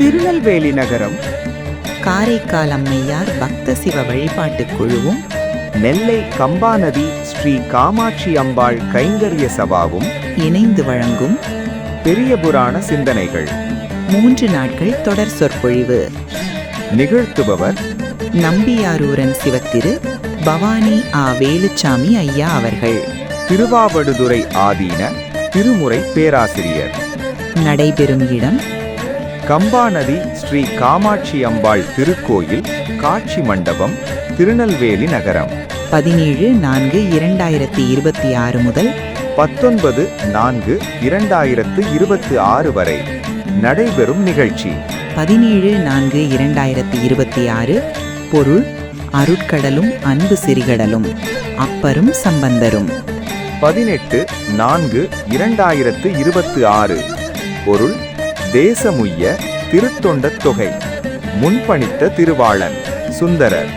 திருநெல்வேலி நகரம், காரைக்கால் அம்மையார் பக்த சிவ வழிபாட்டுக் குழுவும், நெல்லை கம்பாநதி ஸ்ரீ காமாட்சி அம்பாள் கைங்கரிய சபாவும் இணைந்து வழங்கும் பெரிய புராண சிந்தனைகள். 3 நாட்கள் தொடர் சொற்பொழிவு. நிகழ்த்துபவர் நம்பியாரூரன் சிவத்திரு பவானி ஆ. வேலுச்சாமி ஐயா அவர்கள். திருவாவடுதுறை ஆதீன திருமுறை பேராசிரியர். நடைபெறும் இடம் கம்பாநதி ஸ்ரீ காமாட்சி அம்பாள் திருக்கோயில், காட்சி மண்டபம், திருநெல்வேலி நகரம். 17/4/2026 முதல் 19/4/2026 வரை நடைபெறும் நிகழ்ச்சி. 17/4/2026. பொருள்: அருட்கடலும் அன்பு சிறிகடலும், அப்பரும் சம்பந்தரும். 18/4/2026. பொருள்: தேசமுய்ய திருத்தொண்டத் தொகை, முன்பணித்த திருவாளன் சுந்தரர்.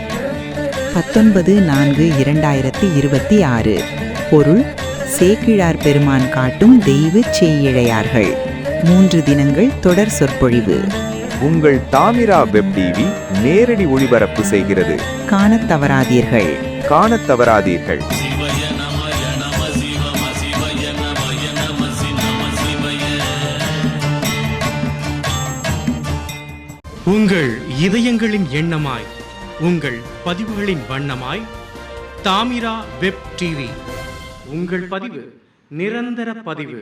19/4/2026. பொருள்: சேக்கிழார் பெருமான் காட்டும் தெய்வ செய்யிழையார்கள். 3 தினங்கள் தொடர் சொற்பொழிவு. உங்கள் தாமிரா வெப் டிவி நேரடி ஒளிபரப்பு செய்கிறது. காணத் தவறாதீர்கள். உங்கள் இதயங்களின் எண்ணமாய், உங்கள் பதிவுகளின் வண்ணமாய் தாமிரா வெப் டிவி. உங்கள் பதிவு நிரந்தர பதிவு.